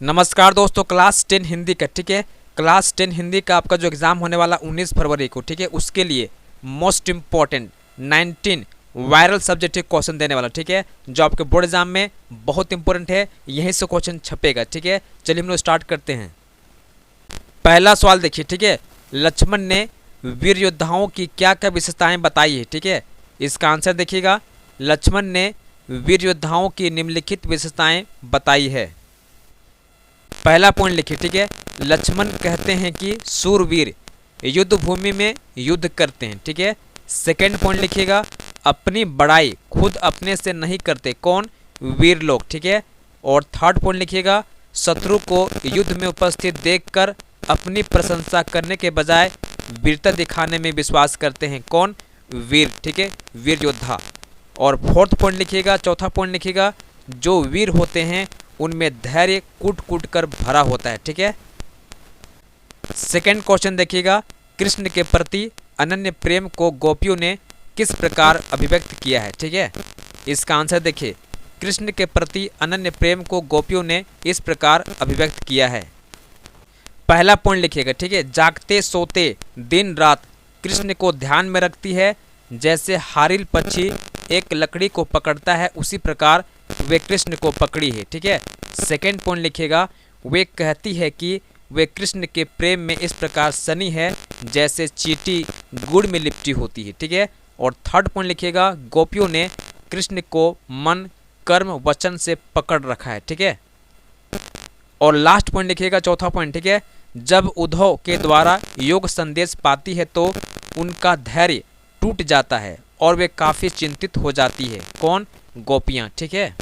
नमस्कार दोस्तों, क्लास 10 हिंदी का ठीक है। क्लास 10 हिंदी का आपका जो एग्ज़ाम होने वाला 19 फरवरी को ठीक है, उसके लिए most important 19 viral subject question देने वाला ठीक है, जो आपके बोर्ड एग्जाम में बहुत इंपॉर्टेंट है। यहीं से क्वेश्चन छपेगा ठीक है। चलिए हम लोग स्टार्ट करते हैं। पहला सवाल देखिए ठीक है, लक्ष्मण ने वीर योद्धाओं की क्या क्या विशेषताएं बताई है ठीक है। इसका आंसर देखिएगा, लक्ष्मण ने वीर योद्धाओं की निम्नलिखित विशेषताएं बताई है। पहला पॉइंट लिखिए ठीक है, लक्ष्मण कहते हैं कि सूरवीर युद्ध भूमि में युद्ध करते हैं ठीक है। सेकंड पॉइंट लिखिएगा, अपनी बड़ाई खुद अपने से नहीं करते, कौन? वीर लोग ठीक है। और थर्ड पॉइंट लिखिएगा, शत्रु को युद्ध में उपस्थित देखकर अपनी प्रशंसा करने के बजाय वीरता दिखाने में विश्वास करते हैं, कौन? वीर ठीक है, वीर योद्धा। और फोर्थ पॉइंट लिखिएगा, चौथा पॉइंट लिखिएगा, जो वीर होते हैं उनमें धैर्य कूट कूट कर भरा होता है ठीक है। सेकंड क्वेश्चन देखिएगा, कृष्ण के प्रति अनन्य प्रेम को गोपियों ने किस प्रकार अभिव्यक्त किया है ठीक है। इसका आंसर देखिए, कृष्ण के प्रति अनन्य प्रेम को गोपियों ने इस प्रकार अभिव्यक्त किया है। पहला पॉइंट लिखिएगा ठीक है, जागते सोते दिन रात कृष्ण को ध्यान में रखती है, जैसे हारिल पक्षी एक लकड़ी को पकड़ता है उसी प्रकार वे कृष्ण को पकड़ी है ठीक है। सेकेंड पॉइंट लिखिएगा, वे कहती है कि वे कृष्ण के प्रेम में इस प्रकार सनी है जैसे चींटी गुड़ में लिपटी होती है ठीक है। और थर्ड पॉइंट लिखिएगा, गोपियों ने कृष्ण को मन कर्म वचन से पकड़ रखा है ठीक है। और लास्ट पॉइंट लिखिएगा, चौथा पॉइंट ठीक है, जब उद्धव के द्वारा योग संदेश पाती है तो उनका धैर्य टूट जाता है और वे काफ़ी चिंतित हो जाती है, कौन? गोपियाँ ठीक है।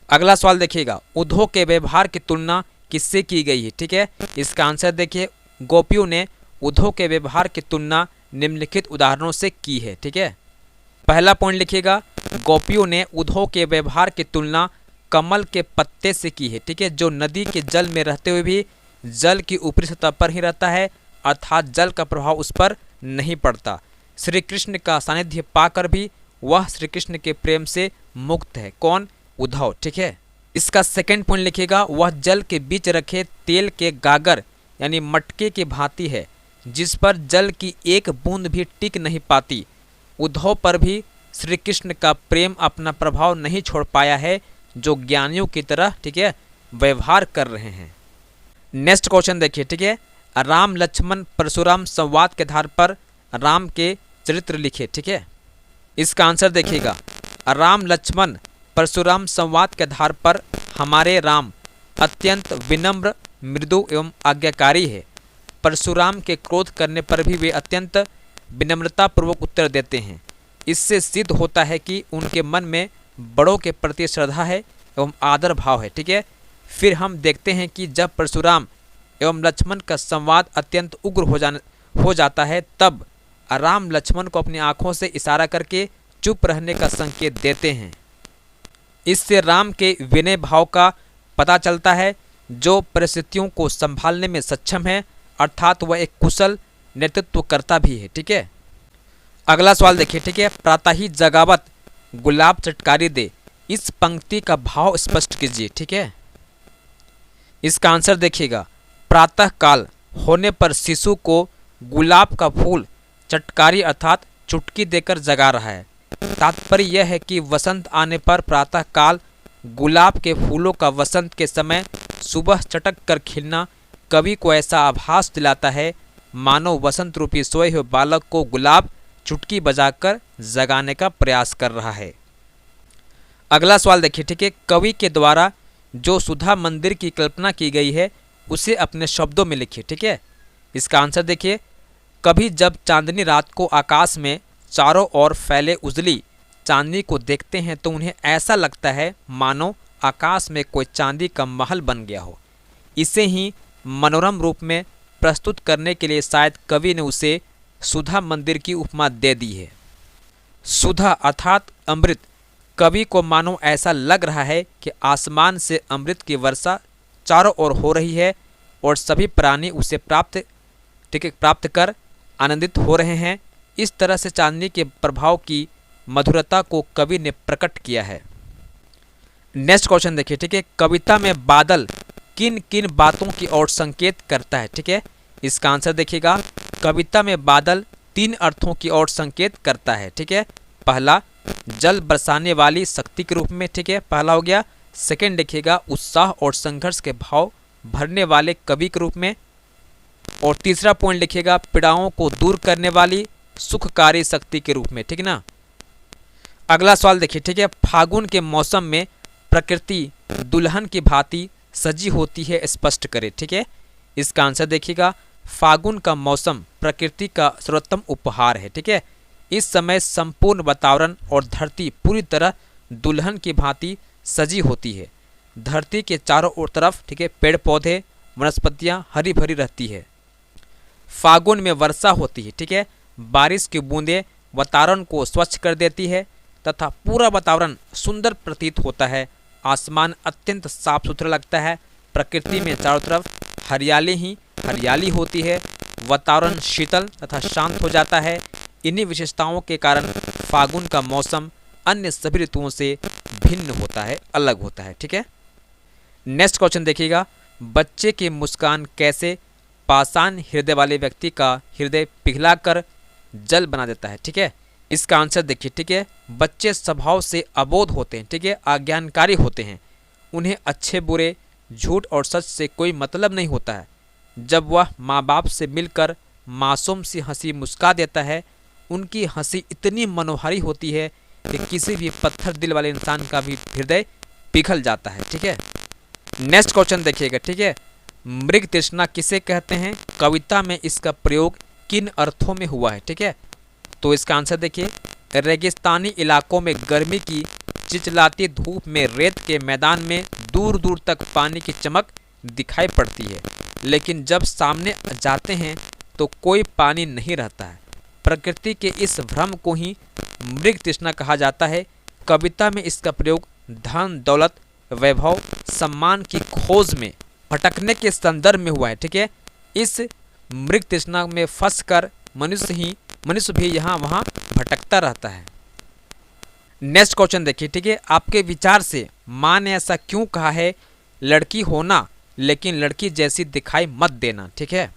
अगला सवाल देखिएगा, उद्धव के व्यवहार की तुलना किससे की गई है ठीक है। इसका आंसर देखिए, गोपियों ने उद्धव के व्यवहार की तुलना निम्नलिखित उदाहरणों से की है ठीक है। पहला पॉइंट लिखिएगा, गोपियों ने उद्धव के व्यवहार की तुलना कमल के पत्ते से की है ठीक है, जो नदी के जल में रहते हुए भी जल की ऊपरी सतह पर ही रहता है, अर्थात जल का प्रभाव उस पर नहीं पड़ता। श्री कृष्ण का सानिध्य पाकर भी वह श्री कृष्ण के प्रेम से मुक्त है, कौन? उद्धव ठीक है। इसका सेकंड पॉइंट लिखिएगा, वह जल के बीच रखे तेल के गागर यानी मटके की भांति है, जिस पर जल की एक बूंद भी टिक नहीं पाती। उद्धव पर भी श्री कृष्ण का प्रेम अपना प्रभाव नहीं छोड़ पाया है, जो ज्ञानियों की तरह ठीक है व्यवहार कर रहे हैं। नेक्स्ट क्वेश्चन देखिए ठीक है, राम लक्ष्मण परशुराम संवाद के आधार पर राम के चरित्र लिखे ठीक है। इसका आंसर देखिएगा, राम लक्ष्मण परशुराम संवाद के आधार पर हमारे राम अत्यंत विनम्र मृदु एवं आज्ञाकारी है। परशुराम के क्रोध करने पर भी वे अत्यंत विनम्रता पूर्वक उत्तर देते हैं। इससे सिद्ध होता है कि उनके मन में बड़ों के प्रति श्रद्धा है एवं आदर भाव है ठीक है। फिर हम देखते हैं कि जब परशुराम एवं लक्ष्मण का संवाद अत्यंत उग्र हो जाता है, तब राम लक्ष्मण को अपनी आंखों से इशारा करके चुप रहने का संकेत देते हैं। इससे राम के विनय भाव का पता चलता है, जो परिस्थितियों को संभालने में सक्षम है, अर्थात वह एक कुशल नेतृत्वकर्ता भी है ठीक है। अगला सवाल देखिए ठीक है, प्रातः ही जगावत गुलाब चटकारी दे, इस पंक्ति का भाव स्पष्ट कीजिए ठीक है। इसका आंसर देखिएगा, प्रातः काल होने पर शिशु को गुलाब का फूल चटकारी अर्थात चुटकी देकर जगा रहा है। तात्पर्य यह है कि वसंत आने पर प्रातः काल गुलाब के फूलों का वसंत के समय सुबह चटक कर खिलना कवि को ऐसा आभास दिलाता है, मानो वसंत रूपी सोए हुए बालक को गुलाब चुटकी बजाकर जगाने का प्रयास कर रहा है। अगला सवाल देखिए ठीक है, कवि के द्वारा जो सुधा मंदिर की कल्पना की गई है उसे अपने शब्दों में लिखिए ठीक है। इसका आंसर देखिए, कभी जब चांदनी रात को आकाश में चारों ओर फैले उजली चांदनी को देखते हैं तो उन्हें ऐसा लगता है मानो आकाश में कोई चांदी का महल बन गया हो। इसे ही मनोरम रूप में प्रस्तुत करने के लिए शायद कवि ने उसे सुधा मंदिर की उपमा दे दी है। सुधा अर्थात अमृत, कवि को मानो ऐसा लग रहा है कि आसमान से अमृत की वर्षा चारों ओर हो रही है और सभी प्राणी उसे प्राप्त कर आनंदित हो रहे हैं। इस तरह से चांदनी के प्रभाव की मधुरता को कवि ने प्रकट किया है। नेक्स्ट क्वेश्चन देखिए ठीक है, कविता में बादल किन किन बातों की ओर संकेत करता है? ठीक है, इसका आंसर देखिएगा, कविता में बादल 3 अर्थों की ओर संकेत करता है। ठीक है, पहला जल बरसाने वाली शक्ति के रूप में। ठीक है, पहला हो गया। सेकंड देखिएगा, उत्साह और संघर्ष के भाव भरने वाले कवि के रूप में। और तीसरा पॉइंट लिखिएगा, पीड़ाओं को दूर करने वाली सुखकारी शक्ति के रूप में। ठीक है ना। अगला सवाल देखिए। ठीक है, फागुन के मौसम में प्रकृति दुल्हन की भांति सजी होती है, स्पष्ट करें। ठीक है, इसका आंसर देखिएगा, फागुन का मौसम प्रकृति का सर्वोत्तम उपहार है। ठीक है, इस समय संपूर्ण वातावरण और धरती पूरी तरह दुल्हन की भांति सजी होती है। धरती के चारों ओर तरफ, ठीक है, पेड़ पौधे वनस्पतियां हरी भरी रहती है। फागुन में वर्षा होती है। ठीक है, बारिश की बूंदें वातावरण को स्वच्छ कर देती है तथा पूरा वातावरण सुंदर प्रतीत होता है। आसमान अत्यंत साफ सुथरा लगता है। प्रकृति में चारों तरफ हरियाली ही हरियाली होती है। वातावरण शीतल तथा शांत हो जाता है। इन्हीं विशेषताओं के कारण फागुन का मौसम अन्य सभी ऋतुओं से भिन्न होता है, अलग होता है। ठीक है, नेक्स्ट क्वेश्चन देखिएगा, बच्चे की मुस्कान कैसे पाषाण हृदय वाले व्यक्ति का हृदय पिघलाकर जल बना देता है? ठीक है, इसका आंसर देखिए। ठीक है, बच्चे स्वभाव से अबोध होते हैं। ठीक है, आज्ञाकारी होते हैं। उन्हें अच्छे बुरे, झूठ और सच से कोई मतलब नहीं होता है। जब वह माँ बाप से मिलकर मासूम सी हंसी मुस्का देता है, उनकी हंसी इतनी मनोहारी होती है कि किसी भी पत्थर दिल वाले इंसान का भी हृदय पिघल जाता है। ठीक है, नेक्स्ट क्वेश्चन देखिएगा। ठीक है, मृग तृष्णा किसे कहते हैं? कविता में इसका प्रयोग किन अर्थों में हुआ है? ठीक है, तो इसका आंसर देखिए, रेगिस्तानी इलाकों में गर्मी की चिलचिलाती धूप में रेत के मैदान में दूर दूर तक पानी की चमक दिखाई पड़ती है, लेकिन जब सामने जाते हैं तो कोई पानी नहीं रहता है। प्रकृति के इस भ्रम को ही मृग तृष्णा कहा जाता है। कविता में इसका प्रयोग धन दौलत वैभव सम्मान की खोज में भटकने के संदर्भ में हुआ है। ठीक है, इस मृग तृष्णा में फंसकर मनुष्य भी यहाँ वहाँ भटकता रहता है। नेक्स्ट क्वेश्चन देखिए। ठीक है, आपके विचार से माँ ने ऐसा क्यों कहा है, लड़की होना लेकिन लड़की जैसी दिखाई मत देना? ठीक है,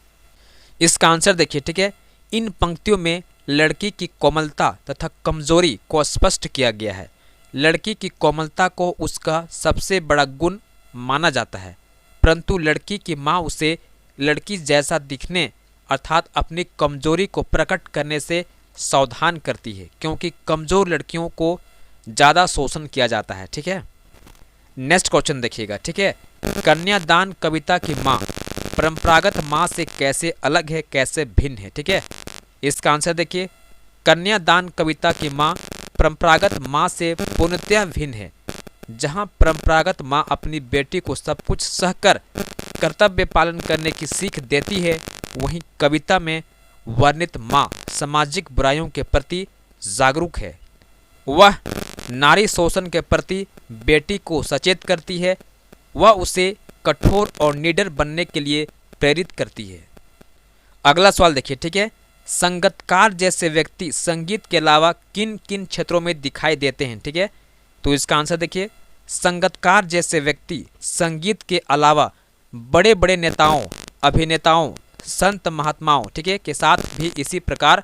इसका आंसर देखिए। ठीक है, इन पंक्तियों में लड़की की कोमलता तथा कमजोरी को स्पष्ट किया गया है। लड़की की कोमलता को उसका सबसे बड़ा गुण माना जाता है, परंतु लड़की की माँ उसे लड़की जैसा दिखने अर्थात अपनी कमजोरी को प्रकट करने से सावधान करती है, क्योंकि कमजोर लड़कियों को ज़्यादा शोषण किया जाता है। ठीक है, नेक्स्ट क्वेश्चन देखिएगा। ठीक है, कन्यादान कविता की माँ परंपरागत माँ से कैसे अलग है, कैसे भिन्न है? ठीक है, इसका आंसर देखिए, कन्यादान कविता की माँ परंपरागत माँ से पूर्णतः भिन्न है। जहाँ परंपरागत माँ अपनी बेटी को सब कुछ सहकर कर्तव्य पालन करने की सीख देती है, वहीं कविता में वर्णित माँ सामाजिक बुराइयों के प्रति जागरूक है। वह नारी शोषण के प्रति बेटी को सचेत करती है। वह उसे कठोर और निडर बनने के लिए प्रेरित करती है। अगला सवाल देखिए। ठीक है, संगीतकार जैसे व्यक्ति संगीत के अलावा किन किन क्षेत्रों में दिखाई देते हैं? ठीक है, तो इसका आंसर देखिए, संगीतकार जैसे व्यक्ति संगीत के अलावा बड़े बड़े नेताओं, अभिनेताओं, संत महात्माओं, ठीक है, के साथ भी इसी प्रकार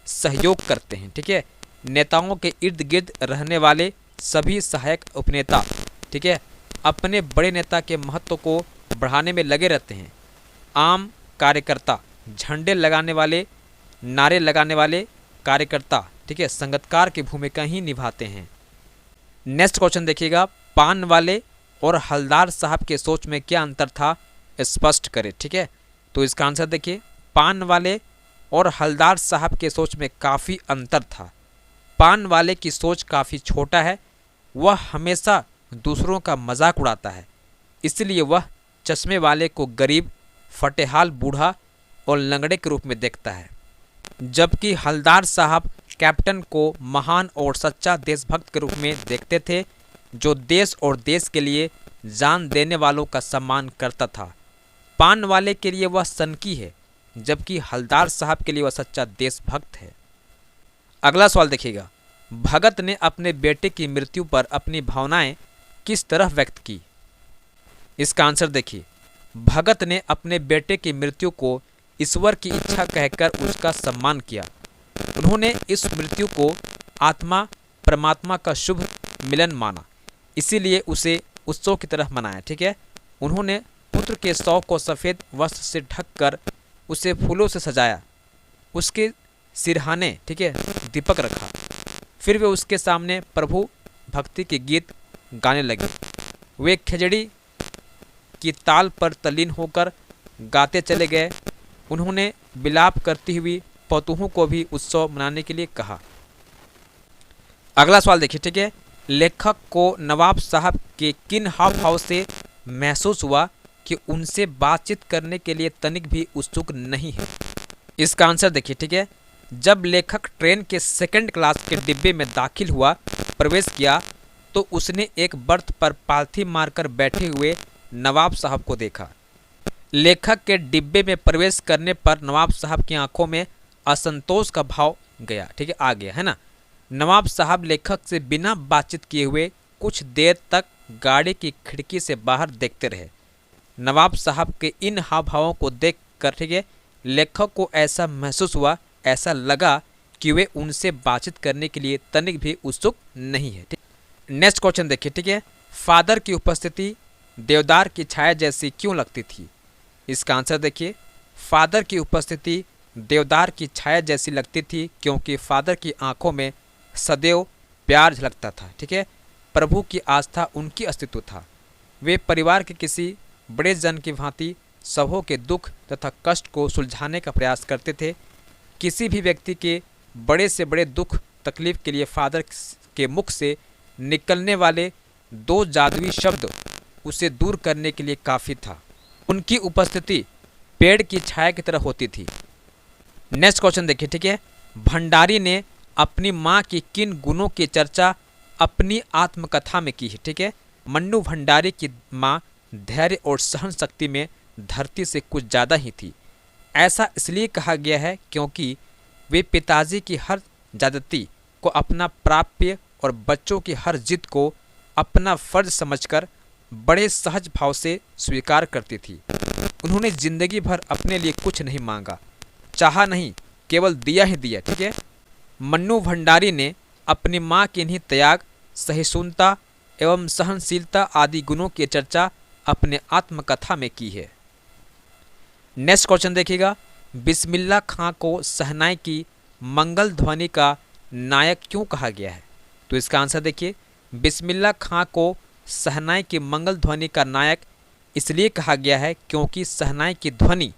सहयोग करते हैं। ठीक है, नेताओं के इर्द गिर्द रहने वाले सभी सहायक उपनेता, ठीक है, अपने बड़े नेता के महत्व को बढ़ाने में लगे रहते हैं। आम कार्यकर्ता, झंडे लगाने वाले, नारे लगाने वाले कार्यकर्ता, ठीक है, संगीतकार की भूमिका ही निभाते हैं। नेक्स्ट क्वेश्चन देखिएगा, पान वाले और हलदार साहब के सोच में क्या अंतर था, स्पष्ट करें। ठीक है, तो इसका आंसर देखिए, पान वाले और हलदार साहब के सोच में काफ़ी अंतर था। पान वाले की सोच काफ़ी छोटा है, वह हमेशा दूसरों का मजाक उड़ाता है, इसलिए वह चश्मे वाले को गरीब, फटेहाल बूढ़ा और लंगड़े के रूप में देखता है, जबकि हलदार साहब कैप्टन को महान और सच्चा देशभक्त के रूप में देखते थे, जो देश और देश के लिए जान देने वालों का सम्मान करता था। पान वाले के लिए वह सनकी है, जबकि हलदार साहब के लिए वह सच्चा देशभक्त है। अगला सवाल देखिएगा, भगत ने अपने बेटे की मृत्यु पर अपनी भावनाएं किस तरह व्यक्त की? इसका आंसर देखिए, भगत ने अपने बेटे की मृत्यु को ईश्वर की इच्छा कहकर उसका सम्मान किया। उन्होंने इस मृत्यु को आत्मा परमात्मा का शुभ मिलन माना, इसीलिए उसे उत्सव की तरह मनाया। ठीक है, उन्होंने पुत्र के शव को सफ़ेद वस्त्र से ढककर उसे फूलों से सजाया, उसके सिरहाने ठीक है दीपक रखा। फिर वे उसके सामने प्रभु भक्ति के गीत गाने लगे। वे खिचड़ी की ताल पर तल्लीन होकर गाते चले गए। उन्होंने विलाप करती हुई पतोहों को भी उत्सव मनाने के लिए कहा। अगला सवाल देखिए। ठीक है, लेखक को नवाब साहब के किन हाव भाव से महसूस हुआ कि उनसे बातचीत करने के लिए तनिक भी उत्सुक नहीं है? इसका आंसर देखिए। ठीक है, जब लेखक ट्रेन के सेकंड क्लास के डिब्बे में दाखिल हुआ, प्रवेश किया, तो उसने एक बर्थ पर पालथी मारकर बैठे हुए नवाब साहब को देखा। लेखक के डिब्बे में प्रवेश करने पर नवाब साहब की आंखों में असंतोष का भाव गया। ठीक है, आ गया है ना। नवाब साहब लेखक से बिना बातचीत किए हुए कुछ देर तक गाड़ी की खिड़की से बाहर देखते रहे। नवाब साहब के इन हाव भावों को देख कर ठीक है लेखक को ऐसा महसूस हुआ, ऐसा लगा कि वे उनसे बातचीत करने के लिए तनिक भी उत्सुक नहीं है। नेक्स्ट क्वेश्चन देखिए। ठीक है, फादर की उपस्थिति देवदार की छाया जैसी क्यों लगती थी? इसका आंसर देखिए। फादर की उपस्थिति देवदार की छाया जैसी लगती थी क्योंकि फादर की आंखों में सदैव प्यार झलकता था। ठीक है, प्रभु की आस्था उनकी अस्तित्व था। वे परिवार के किसी बड़े जन की भांति सबों के दुख तथा कष्ट को सुलझाने का प्रयास करते थे। किसी भी व्यक्ति के बड़े से बड़े दुख तकलीफ के लिए फादर के मुख से निकलने वाले दो जादुई शब्द उसे दूर करने के लिए काफ़ी था। उनकी उपस्थिति पेड़ की छाया की तरह होती थी। नेक्स्ट क्वेश्चन देखिए। ठीक है, भंडारी ने अपनी माँ की किन गुणों की चर्चा अपनी आत्मकथा में की है? ठीक है, मन्नू भंडारी की माँ धैर्य और सहन शक्ति में धरती से कुछ ज़्यादा ही थी। ऐसा इसलिए कहा गया है क्योंकि वे पिताजी की हर ज्यादती को अपना प्राप्य और बच्चों की हर जिद को अपना फर्ज समझकर बड़े सहज भाव से स्वीकार करती थी। उन्होंने जिंदगी भर अपने लिए कुछ नहीं मांगा, चाहा नहीं, केवल दिया ही दिया। ठीक है, मन्नू भंडारी ने अपनी माँ के इन्हीं त्याग, सहिष्णुता एवं सहनशीलता आदि गुणों की चर्चा अपने आत्मकथा में की है। नेक्स्ट क्वेश्चन देखिएगा। बिस्मिल्लाह खां को शहनाई की मंगल ध्वनि का नायक क्यों कहा गया है? तो इसका आंसर देखिए। बिस्मिल्लाह खां को शहनाई की मंगल ध्वनि का नायक इसलिए कहा गया है क्योंकि शहनाई की ध्वनि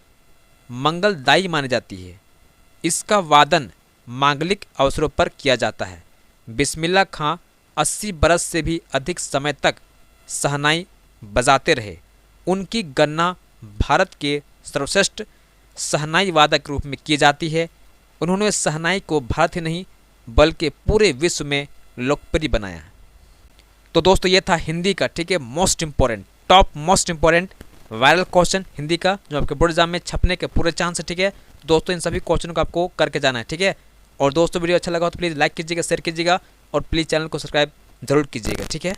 मंगलदायी मानी जाती है। इसका वादन मांगलिक अवसरों पर किया जाता है। बिस्मिल्लाह खां 80 बरस से भी अधिक समय तक शहनाई बजाते रहे। उनकी गणना भारत के सर्वश्रेष्ठ शहनाई वादक के रूप में की जाती है। उन्होंने शहनाई को भारत ही नहीं बल्कि पूरे विश्व में लोकप्रिय बनाया है। तो दोस्तों ये था हिंदी का ठीक है most important top most important viral question Hindi का जो आपके बोर्ड एग्जाम में छपने के पूरे चांस है। ठीक है दोस्तों, इन सभी क्वेश्चनों को आपको करके जाना है। ठीक है, और दोस्तों वीडियो अच्छा लगा हो तो प्लीज़ लाइक कीजिएगा, शेयर कीजिएगा और प्लीज़ चैनल को सब्सक्राइब जरूर कीजिएगा। ठीक है।